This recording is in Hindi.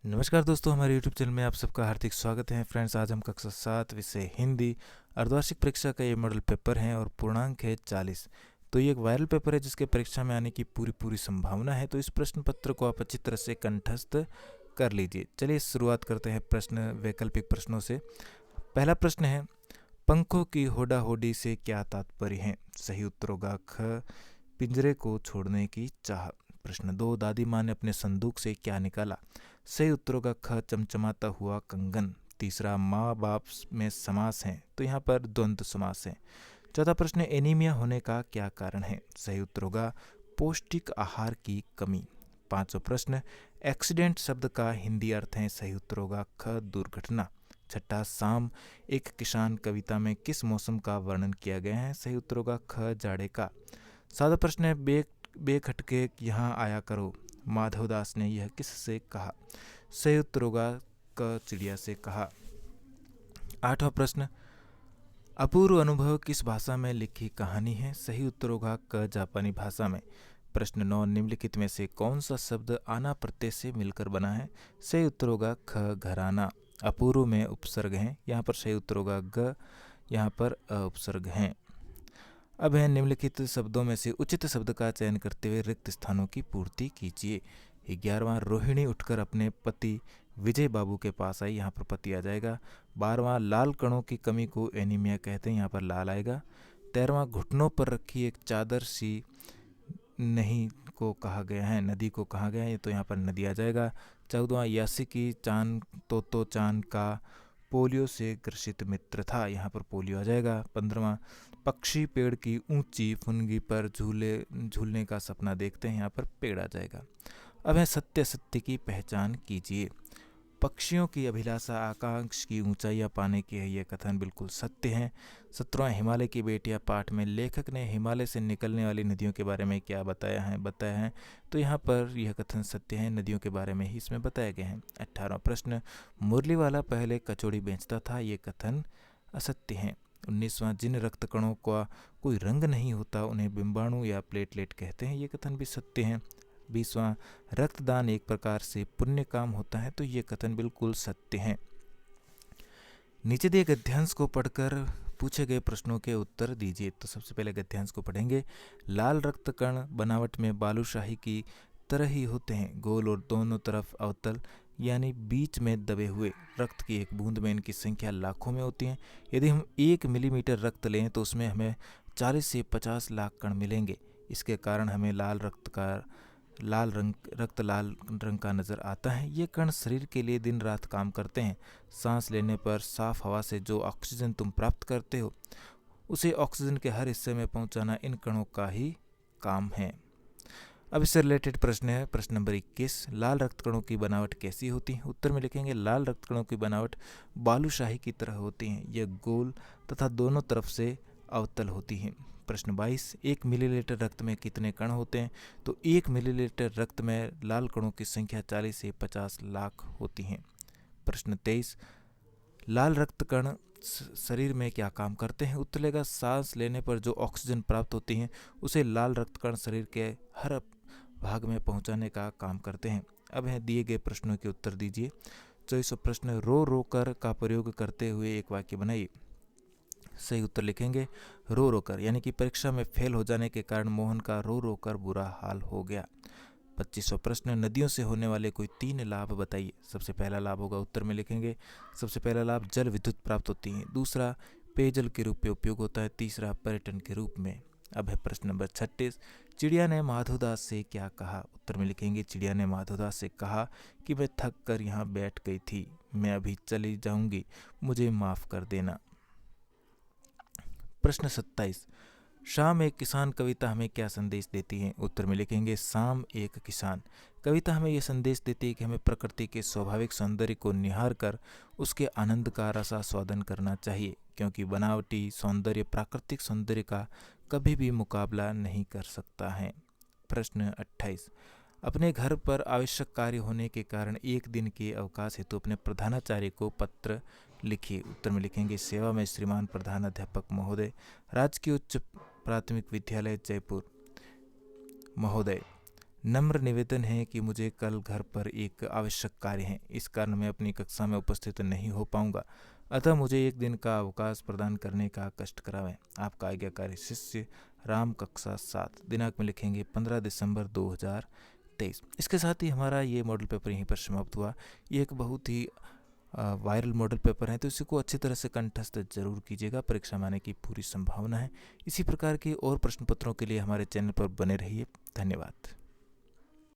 नमस्कार दोस्तों, हमारे YouTube चैनल में आप सबका हार्दिक स्वागत है। फ्रेंड्स, आज हम कक्षा 7 विषय हिंदी अर्धवार्षिक परीक्षा का ये मॉडल पेपर है और पूर्णांक है 40। तो ये एक वायरल पेपर है जिसके परीक्षा में आने की पूरी संभावना है। तो इस प्रश्न पत्र को आप अच्छी तरह से कंठस्थ कर लीजिए। चलिए शुरुआत करते हैं प्रश्न वैकल्पिक प्रश्नों से। पहला प्रश्न है, पंखों की होड़ा होडी से क्या तात्पर्य है? सही उत्तर होगा ख, पिंजरे को छोड़ने की चाह। प्रश्न 2, दादी माँ ने अपने संदूक से क्या निकाला? सही उत्तरों का ख, चमचमाता हुआ कंगन। तीसरा, माँ बाप में समास है, तो यहाँ पर द्वंद्व समास है। चौथा प्रश्न, एनीमिया होने का क्या कारण है? सही उत्तर होगा पौष्टिक आहार की कमी। पांचवा प्रश्न, एक्सीडेंट शब्द का हिंदी अर्थ है? सही उत्तर होगा ख, दुर्घटना। छठा, शाम एक किसान कविता में किस मौसम का वर्णन किया गया है? सही उत्तर होगा ख, जाड़े का। सातवां प्रश्न है, बेखटके यहाँ आया करो, माधवदास ने यह किससे कहा? सही उत्तर होगा क, चिड़िया से कहा। आठवां प्रश्न, अपूर्व अनुभव किस भाषा में लिखी कहानी है? सही उत्तर होगा क, जापानी भाषा में। प्रश्न 9, निम्नलिखित में से कौन सा शब्द आना प्रत्यय से मिलकर बना है? सही उत्तर होगा ख, घराना। अपूर्व में उपसर्ग हैं, यहाँ पर सही उत्तर होगा ग, यहाँ पर उपसर्ग हैं। अब है, निम्नलिखित शब्दों में से उचित शब्द का चयन करते हुए रिक्त स्थानों की पूर्ति कीजिए। 11वां, रोहिणी उठकर अपने पति विजय बाबू के पास आई, यहाँ पर पति आ जाएगा। 12वां, लाल कणों की कमी को एनीमिया कहते हैं, यहाँ पर लाल आएगा। 13वां, घुटनों पर रखी एक चादर सी नहीं को कहा गया है, नदी को कहा गया है, तो यहाँ पर नदी आ जाएगा। 14वां, यासी की चांद तो चांद का पोलियो से ग्रसित मित्र था, यहाँ पर पोलियो आ जाएगा। 15वां, पक्षी पेड़ की ऊंची फुनगी पर झूलने का सपना देखते हैं, यहाँ पर पेड़ आ जाएगा। अब है, सत्य सत्य की पहचान कीजिए। पक्षियों की अभिलाषा आकांक्ष की ऊंचाइयां पाने की है, यह कथन बिल्कुल सत्य है। 17वां, हिमालय की बेटियां पाठ में लेखक ने हिमालय से निकलने वाली नदियों के बारे में क्या बताया है, तो यहाँ पर यह कथन सत्य है, नदियों के बारे में ही इसमें बताया गया है। 18वां प्रश्न, मुरली वाला पहले कचौड़ी बेचता था, ये कथन असत्य है। 19वां, जिन रक्त कणों का कोई रंग नहीं होता उन्हें बिंबाणु या प्लेटलेट कहते हैं, ये कथन भी सत्य है। 20वां, रक्तदान एक प्रकार से पुण्य काम होता है, तो ये कथन बिल्कुल सत्य है। नीचे दिए गद्यांश को पढ़कर पूछे गए प्रश्नों के उत्तर दीजिए। तो सबसे पहले गद्यांश को पढ़ेंगे। लाल रक्त कण बनावट में बालूशाही की तरह ही होते हैं, गोल और दोनों तरफ अवतल यानी बीच में दबे हुए। रक्त की एक बूंद में इनकी संख्या लाखों में होती है। यदि हम 1 मिलीमीटर रक्त लें तो उसमें हमें 40 से 50 लाख कण मिलेंगे। इसके कारण हमें लाल रंग का नज़र आता है। ये कण शरीर के लिए दिन रात काम करते हैं। सांस लेने पर साफ हवा से जो ऑक्सीजन तुम प्राप्त करते हो उसे ऑक्सीजन के हर हिस्से में पहुंचाना इन कणों का ही काम है। अब इससे रिलेटेड प्रश्न है, प्रश्न नंबर 21, लाल रक्त कणों की बनावट कैसी होती है? उत्तर में लिखेंगे, लाल रक्त कणों की बनावट बालूशाही की तरह होती है, ये गोल तथा दोनों तरफ से अवतल होती हैं। प्रश्न 22, 1 मिलीलीटर रक्त में कितने कण होते हैं? तो 1 मिलीलीटर रक्त में लाल कणों की संख्या 40 से 50 लाख होती हैं। प्रश्न 23, लाल रक्त कण शरीर में क्या काम करते हैं? उत्तर लेगा, सांस लेने पर जो ऑक्सीजन प्राप्त होती है उसे लाल रक्त कण शरीर के हर भाग में पहुंचाने का काम करते हैं। अब है, दिए गए प्रश्नों के उत्तर दीजिए। 24वां प्रश्न, रो रो कर का प्रयोग करते हुए एक वाक्य बनाइए। सही उत्तर लिखेंगे, रो रो कर, यानी कि परीक्षा में फेल हो जाने के कारण मोहन का रो रो कर बुरा हाल हो गया। 25वां प्रश्न, नदियों से होने वाले कोई 3 लाभ बताइए। सबसे पहला लाभ होगा, उत्तर में लिखेंगे, सबसे पहला लाभ जल विद्युत प्राप्त होती है। दूसरा, पेयजल के रूप में उपयोग होता है। तीसरा, पर्यटन के रूप में। अब है प्रश्न नंबर 36, चिड़िया ने माधवदास से क्या कहा? उत्तर में लिखेंगे, चिड़िया ने माधवदास से कहा कि मैं थक कर यहाँ बैठ गई थी, मैं अभी चली जाऊंगी, मुझे माफ़ कर देना। प्रश्न 27, शाम एक किसान कविता हमें क्या संदेश देती है? उत्तर में लिखेंगे, शाम एक किसान कविता हमें यह संदेश देती है कि हमें प्रकृति के स्वाभाविक सौंदर्य को निहार कर उसके आनंद का रसास्वादन करना चाहिए, क्योंकि बनावटी सौंदर्य प्राकृतिक सौंदर्य का कभी भी मुकाबला नहीं कर सकता है। प्रश्न 28, अपने घर पर आवश्यक कार्य होने के कारण एक दिन के अवकाश हेतु अपने प्रधानाचार्य को पत्र लिखिए। उत्तर में लिखेंगे, सेवा में श्रीमान प्रधानाध्यापक महोदय, राजकीय उच्च प्राथमिक विद्यालय जयपुर महोदय, नम्र निवेदन है कि मुझे कल घर पर एक आवश्यक कार्य है, इस कारण मैं अपनी कक्षा में उपस्थित नहीं हो पाऊंगा, अतः मुझे एक दिन का अवकाश प्रदान करने का कष्ट करावें। आपका आज्ञाकारी शिष्य राम, कक्षा 7। दिनांक में लिखेंगे 15 दिसंबर 2023। इसके साथ ही हमारा ये मॉडल पेपर यहीं पर समाप्त हुआ। ये एक बहुत ही वायरल मॉडल पेपर है, तो इसी को अच्छी तरह से कंठस्थ जरूर कीजिएगा, परीक्षा में आने की पूरी संभावना है। इसी प्रकार के और प्रश्न पत्रों के लिए हमारे चैनल पर बने रहिए। धन्यवाद।